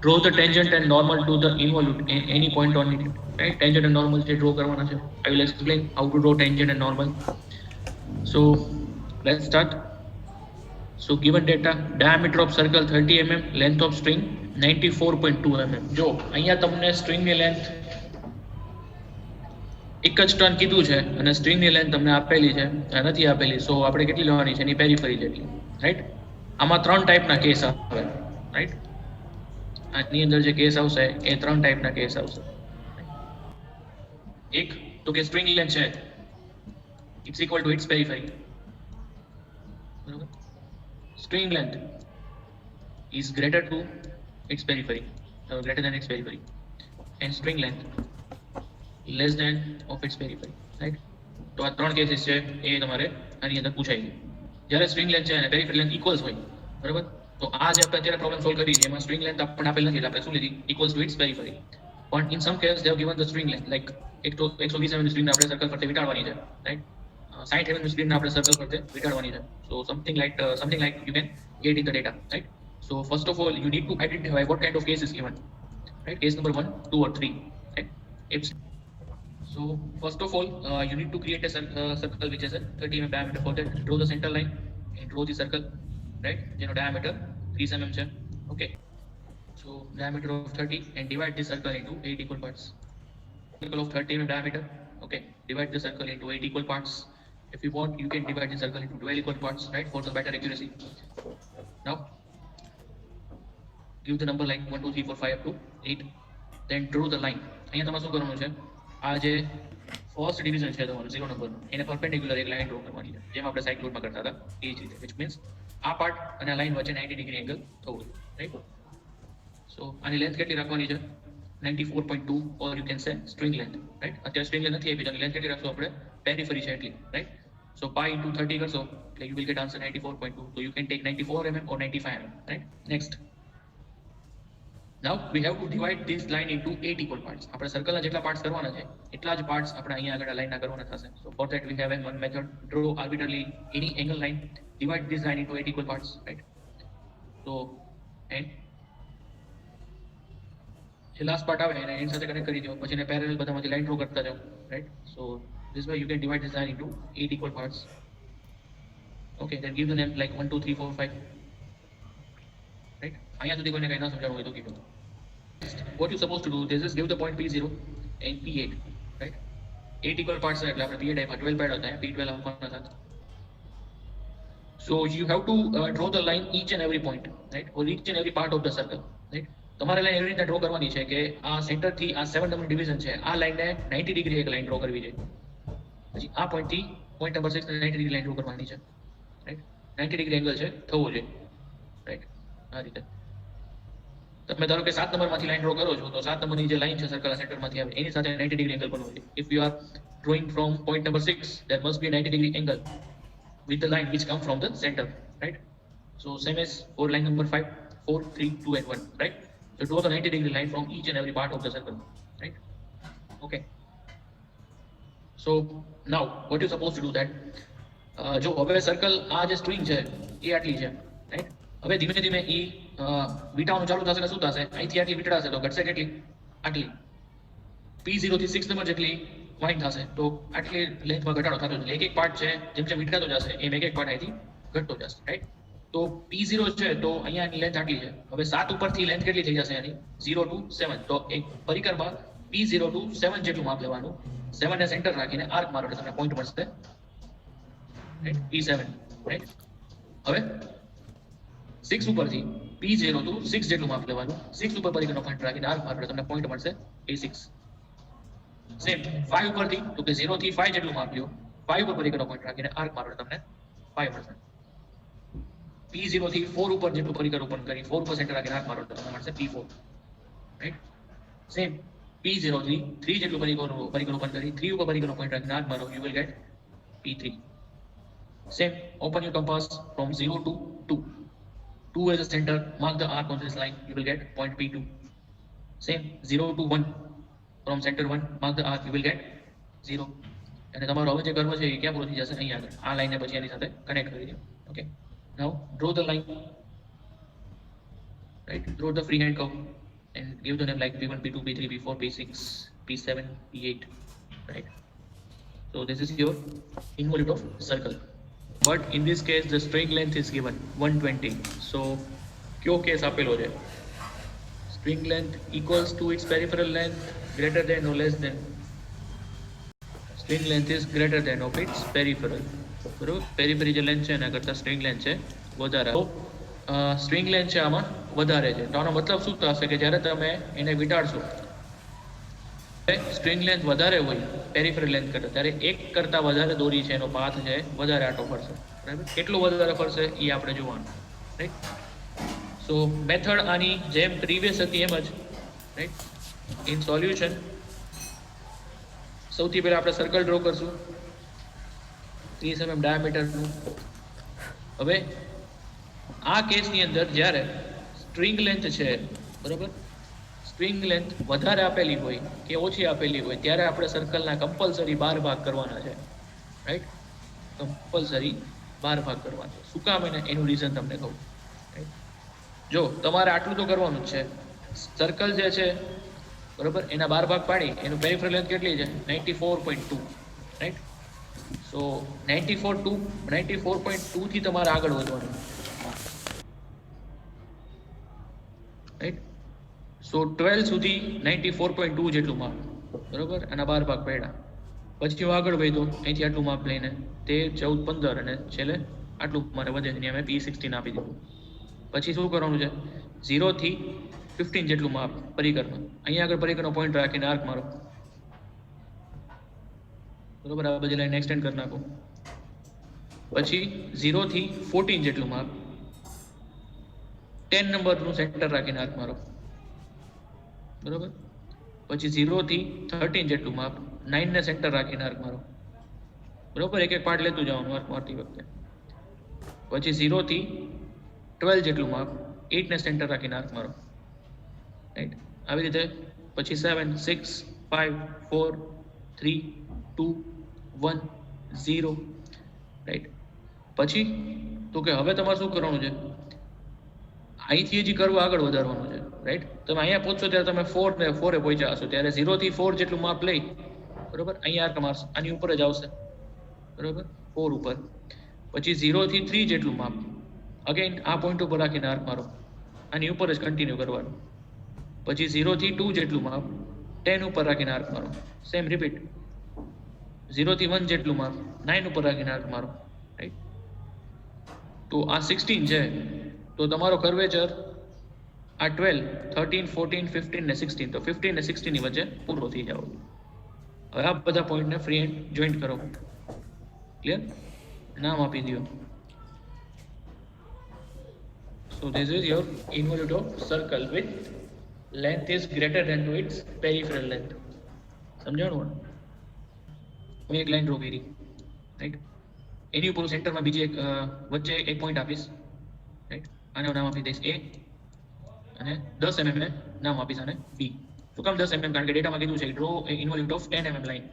Draw the tangent and normal to the involute in any point on it. Right? Tangent and normal જે draw કરવાના છે. I will explain how to draw tangent and normal. So let's start. So given data, diameter of circle 30 mm, length of string 94.2 mm. જો અહીંયા તમને string ની length એક જ turn કીધું છે અને સ્ટ્રિંગ ની લેન્થ તમને આપેલી છે નથી આપેલી, સો આપણે કેટલી લેવાની છે એની પેરીફરી જેટલી, રાઈટ. આમાં ત્રણ ટાઈપના કેસ આવે, રાઈટ. આની અંદર જે કેસ આવશે એ ત્રણ ટાઈપના કેસ આવશે. એક તો કે સ્ટ્રિંગ લેન્થ છે ઇટ્સ ઇક્વલ ટુ ઇટ્સ પેરીફરી, બરાબર. String length is greater to its periphery, greater than its periphery, and string length less than of its periphery, right. તો આ ત્રણ કેસીસ છે એ તમારે આની અંદર પૂછાય છે. જ્યારે સ્ટ્રિંગ લેન્થ છે અને પેરીફેરી લેન્થ ઇક્વલ્સ હોય, બરાબર. તો આ જે આપણે અત્યારે પ્રોબ્લેમ સોલ્વ કરી છે એમાં સ્ટ્રિંગ લેન્થ આપણને આપેલ નથી એટલે આપણે શું લીધી, ઇક્વલ્સ ટુ ઇટ્સ પેરીફેરી. પણ in some case they have given the string length like 120 mm ની સ્ટ્રિંગને આપણે સર્કલ ફરતે વિટાડવાની છે, રાઈટ. 60 mm ની સ્ટ્રિંગને આપણે સર્કલ ફરતે વિટાડવાની છે. So something like you can get in the data, right. So first of all you need to identify what kind of case is given, right. Case number 1, 2 or 3, right. It's so first of all you need to create a circle which has a 30 mm diameter. For that draw the center line and draw the circle, right. Diameter 3 mm છે, okay. So diameter of 30 and divide this circle into 8 equal parts. Circle of 30 mm diameter, okay. Divide the circle into 8 equal parts. If you want, you can divide the circle into 12 equal parts, right, for the better accuracy. Now give the number like 1 2 3 4 5 up to 8. Then draw the line. અહીંયા તમારે શું કરવાનું છે, આ જે first division છે તમારું 0 નંબરનું એને પરપેન્ડિક્યુલર એક લાઈન ડ્રો કરવાની છે, જેમ આપણે સાઇડ લોડમાં કરતા હતા એ જ રીતે. વિચ મીન્સ આ પાર્ટ અને આ લાઈન વચ્ચે 90 ડિગ્રી એંગલ થવું જોઈએ, રાઈટ. સો આની લેન્થ કેટલી રાખવાની છે, 94.2 or you can say string length, right. અત્યારે સ્ટ્રિંગ લેન્થ નથી આપી, તો લેન્થ કેટલી રાખશો આપણે, પેરીફરી છે એટલી, રાઈટ. So pi into 30 કરશો એટલે you will get answer 94.2. So you can take 94 mm or 95 mm, right. Next, now we have to divide this line into 8 equal parts. આપણે સર્કલના જેટલા પાર્ટ્સ કરવાના છે એટલા જ પાર્ટ્સ આપણે અહીંયા આગળ લાઈનના કરવાના થશે. So for that we have one method, draw arbitrarily any angle line, divide this line into 8 equal parts, right. So and જે લાસ્ટ પાર્ટ આવે એને એની સાથે કનેક્ટ કરી દો, પછી એને પેરેલલ બધામાંથી લાઈન ડ્રો કરતા જાઓ, right. So this way you can divide this line into 8 equal parts, okay. Then give the name like 1 2 3 4 5, right. અહીંયા સુધી કોઈને કંઈ ના સમજાવવું હોય તો કીધું. What you supposed to do, this is give the point P0 and P8, right. 8 equal parts એટલે આપણે P8 આપ્યા, 12 પેડ હતા, P12 આપવાના હતા. So you have to draw the line each and every point, right, or each and every part of the circle, right. તમારે line એવી રીતે draw કરવાની છે કે આ સેન્ટર થી આ 7 નંબર ડિવિઝન છે આ લાઈનને 90 ડિગ્રી એક લાઈન ડ્રો કરવી છે. પછી આ પોઈન્ટ થી પોઈન્ટ નંબર 6 ને 90 ડિગ્રી લાઈન ડ્રો કરવાની છે, રાઈટ. 90 ડિગ્રી એંગલ છે થવો જોઈએ, રાઈટ. આ રીતે તમે ધારો કે 7 નંબરમાંથી લાઈન ડ્રો કરો છો તો 7 નંબરની જે લાઈન છે સર્કલના સેન્ટરમાંથી આવે એની સાથે 90 ડિગ્રી એંગલ બનવું જોઈએ. If you are drawing from point number 6 there must be a 90 degree angle with the line which come from the center, right. So same as for line number 5, 4 3 2 and 1, right. So draw the 90 degree line from each and every part of the circle, right. Okay. So now what you supposed to do that જો હવે circle આ જે string છે એ આટલી છે, right. હવે ધીમે ધીમે એ વીટાવાનું ચાલુ થશે ને શું થશે, અહીંથી આટલી વીટાશે તો ઘટશે કેટલી, આટલી P0 થી 6 નંબર જેટલી વાઇડ થશે, તો આટલી લેન્થમાં ઘટાડો થતો જશે. એક એક પાર્ટ છે જેમ જેમ વીટાતો જશે એમ એક એક પાર્ટ અહીંથી ઘટતો જશે, રાઈટ. તો P0 છે તો અહીંયાની લેન્થ આટલી છે. હવે 7 ઉપરથી લેન્થ કેટલી થઈ જશે આની, 0 to 7. તો એક પરિકરમાં P0 to 7 જેટલું માપ લેવાનું, 7 ને સેન્ટર રાખીને આર્ક મારો એટલે તમને પોઈન્ટ મળશે, રાઈટ. P7, right. હવે 6 ઉપરથી P0 to 6 જેટલું માપ લેવાનું, 6 ઉપર પરિકરનો પોઈન્ટ રાખીને આર્ક મારો એટલે તમને પોઈન્ટ મળશે A6. સેમ 5 ઉપરથી તો કે 0 થી 5 જેટલું માપ લ્યો, 5 ઉપર પરિકરનો પોઈન્ટ રાખીને આર્ક મારો એટલે તમને 5 મળશે. P0 થી 4 ઉપર જેટલું પરિકર ઓપન કરી 4 ઉપર સેન્ટર રાખીને આર્ક મારો એટલે તમને મળશે P4, રાઈટ. સેમ P0 થી 3 જેટલું પરિકર ઓપન કરી 3 ઉપર પરિકરનો પોઈન્ટ રાખીને આર્ક મારો, you will get P3. Same, open your compass from 0 to 2. 2 as a center, mark the arc on this line, you will get point P2. Same, 0 to 1, from center 1, mark the arc, you will get 0. અને તમારો હવે જે કરવો છે એ ક્યાં પૂરો થઈ જશે, અહીં આગળ આ લાઈનને પછી એની સાથે કનેક્ટ કરી દો, okay. Now draw the line, right, draw the freehand curve. give the name like P1, P2, P3, P4, P6, P7, P8, right? So this is your involute of circle. But in this case, the string length is given 120. So kyo case આપેલો છે? String length equals to its peripheral length greater than or less than. String length is greater than of its peripheral. બરોબર, પેરીફેરી જે length છે એના કરતાં string length છે વધારે. તો સ્ટ્રિંગ લેન્થ છે આમાં વધારે છે. તો આનો મતલબ શું થશે કે જ્યારે તમે એને વિટાડશો, સ્ટ્રિંગ લેન્થ વધારે હોય પેરીફેરલ લેન્થ કરતાં, ત્યારે એક કરતાં વધારે દોરી છે એનો પાથ છે વધારે આટો ફરશે. બરાબર, કેટલું વધારે ફરશે એ આપણે જોવાનું, રાઈટ? સો મેથડ આની જેમ પ્રીવિયસ હતી એમ જ, રાઈટ? ઇન સોલ્યુશન સૌથી પહેલા આપણે સર્કલ ડ્રો કરશું 30 mm ડાયામીટરનું. હવે આ કેસની અંદર જ્યારે સ્ટ્રિંગ લેન્થ છે, બરાબર, સ્ટ્રિંગ લેન્થ વધારે આપેલી હોય કે ઓછી આપેલી હોય ત્યારે આપણે સર્કલના કમ્પલસરી 12 ભાગ કરવાના છે, રાઈટ? કમ્પલસરી 12 ભાગ કરવાના છે. શું કામ? એનું રીઝન તમને કહું, રાઈટ? જો તમારે આટલું તો કરવાનું જ છે. સર્કલ જે છે, બરાબર, એના 12 ભાગ પાડી એનું પેરિફેરલ લેન્થ કેટલી છે? 94.2, રાઈટ? સો 94.2 થી તમારે આગળ વધવાનું, રાઈટ? સો 12 સુધી 94.2 જેટલું માપ, બરાબર, આના 12 ભાગ પડ્યા. પછી હું આગળ વધ્યો અહીંથી આટલું માપ લઈને 13, 14, 15 અને છેલ્લે આટલું મારે વધે છે, અમે P16 આપી દીધું. પછી શું કરવાનું છે? 0 થી 15 જેટલું માપ પરિકરમાં, અહીંયા આગળ પરિકરનો પોઈન્ટ રાખીને આર્ક મારો, બરોબર, આ બધી લાઈન એક્સટેન્ડ કરી નાખો. પછી 0 થી 14 જેટલું માપ 10 નંબરનું સેન્ટર રાખીને આર્ક મારો, બરોબર. પછી 0 થી 13 જેટલું માપ 9 ને સેન્ટર રાખીને આર્ક મારો, બરોબર. એક એક પાર્ટ લેતું જવાનું આર્ક મારતી વખતે. પછી 0 થી 12 જેટલું માપ 8 ને સેન્ટર રાખીને આર્ક મારો, રાઈટ? આવી રીતે પછી 7, 6, 5, 4, 3, 2, 1, 0, રાઈટ? પછી તો કે હવે તમારે શું કરવાનું છે? અહીંથી હજી કરવું આગળ વધારવાનું છે, રાઈટ? તમે અહીંયા પહોંચશો ત્યારે તમે 4 એ પહોંચ્યા હશો ત્યારે 0 થી 4 જેટલું માપ લઈ, બરોબર, અહીંયા આર્ક મારશો, આની ઉપર જ આવશે, બરોબર, 4 ઉપર. પછી 0 થી 3 જેટલું માપ અગેન આ પોઈન્ટ ઉપર રાખીને આર્ક મારો, આની ઉપર જ કન્ટિન્યુ કરવાનું. પછી 0 થી 2 જેટલું માપ 10 ઉપર રાખીને આર્ક મારો, સેમ રિપીટ. 0 થી 1 જેટલું માપ 9 ઉપર રાખીને આર્ક મારો, રાઈટ? તો આ 16 છે, તો તમારો કર્વેચર આ 12, 13, 14, 15 ને 16, તો 15 ને 16 ની વચ્ચે પૂરો થઈ જાવ. હવે આ બધા પોઈન્ટને ફ્રી એન્ડ જોઈન્ટ કરો, ક્લિયર? નામ આપી દો. So this is your involute of circle with length is greater than to its peripheral length. સમજાણું? હું એક લાઈન ડ્રો કરી, રાઈટ? એની ઉપર સેન્ટરમાં બીજી એક વચ્ચે એક પોઈન્ટ આપીશ, રાઈટ? આનું નામ આપી દઈશ A અને 10 mm ને નામ આપીશ આને B. શું કામ 10 mm? કારણ કે ડેટામાં કીધું છે draw involute of 10 mm line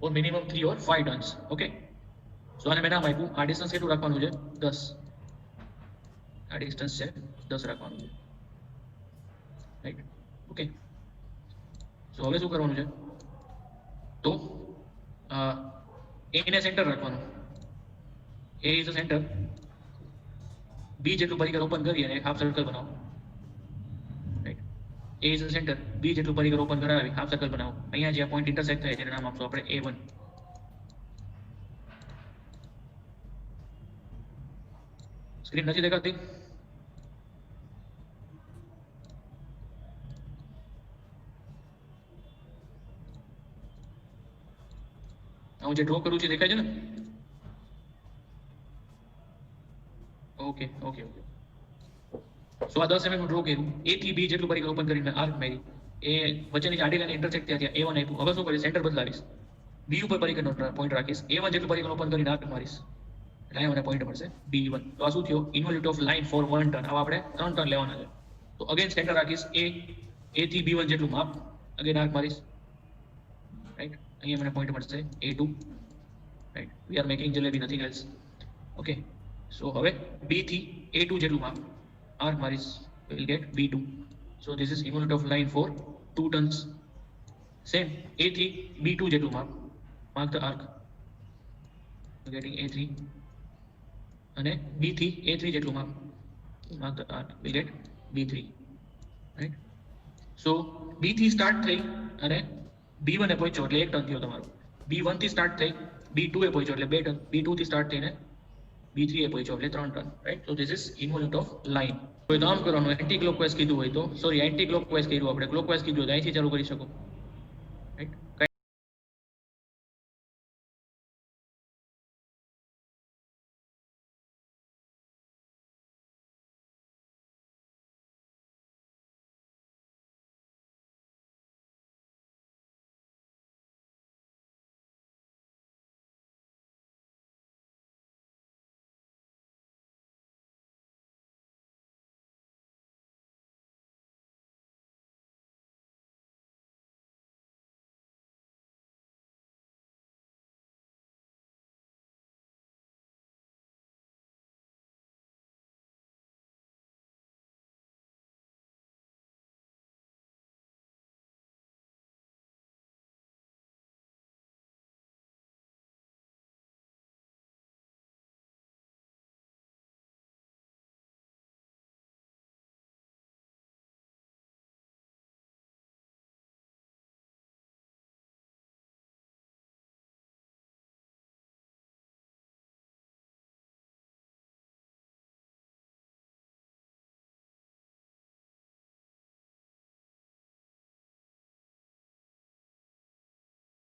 or minimum 3 or 5 turns. Okay, સો આને મેં નામ આપ્યું. આ ડિસ્ટન્સ કેટલું રાખવાનું છે? 10. આ ડિસ્ટન્સ છે 10 રાખવાનું છે, રાઈટ? ઓકે, સો હવે શું કરવાનું છે? તો A ને સેન્ટર રાખવાનું. A is a centre. B જેટલું પરિકર ઓપન કરી અને એક હાફ સર્કલ બનાવો, right? A is a centre. B જેટલું પરિકર ઓપન કરાવી હાફ સર્કલ બનાવો. અહીંયા જે પોઈન્ટ ઇન્ટરસેક્ટ થાય જેને નામ આપશું આપણે A1. સ્ક્રીન નથી દેખાતી? હું જે ડ્રો કરું છું દેખાય છે ને? Okay okay okay. સો આ 10 mm ડ્રો કર્યું. A થી B જેટલું પરિકર ઓપન કરીને આર્ક મારી. એ વચ્ચેની આડી લાઈન ઇન્ટરસેક્ટ થયા ત્યાં A1 આપ્યું. હવે શું કરીશ? સેન્ટર બદલાવીશ. B ઉપર પરિકરનો પોઈન્ટ રાખીશ. A1 જેટલું પરિકર ઓપન કરીને આર્ક મારીશ. એટલે મને પોઈન્ટ મળશે B1. તો આ શું થયો? Involute of line for 1 turn. આવા આપણે 3 ટર્ન લેવાના છે. તો અગેન સેન્ટર રાખીશ. A થી B1 જેટલું માપ અગેન આર્ક મારીશ, રાઈટ? અહીંયા મને પોઈન્ટ મળશે A2, right? We are making jalebi, nothing else. Okay, so હવે B થી A2 જેટલું માપ આર્ક મારીશ, will get B2, So this is involute of line for 2 turns. Same A3 B2 જેટલું mark the arc. You're getting A3 અને B3 A3 જેટલું mark the arc. We'll get B3, right? So B3 start થઈ અને B1 એ પહોંચ્યો એટલે 1 turn થયો તમારો. B1 થી સ્ટાર્ટ થઈ B2 એ પહોંચ્યો એટલે 2 ટર્ન. B2 થી સ્ટાર્ટ થઈને B3 એ પહોંચ્યો એટલે 3 turn, right? So this is involute of line. કોઈ તો આમ કરવાનું, એન્ટી ક્લોકવાઇઝ કીધું હોય તો, સોરી એન્ટી ક્લોકવાઇઝ કર્યું આપણે, ક્લોકવાઇઝ કીધું હોય તો અહીંથી ચાલુ કરી શકો.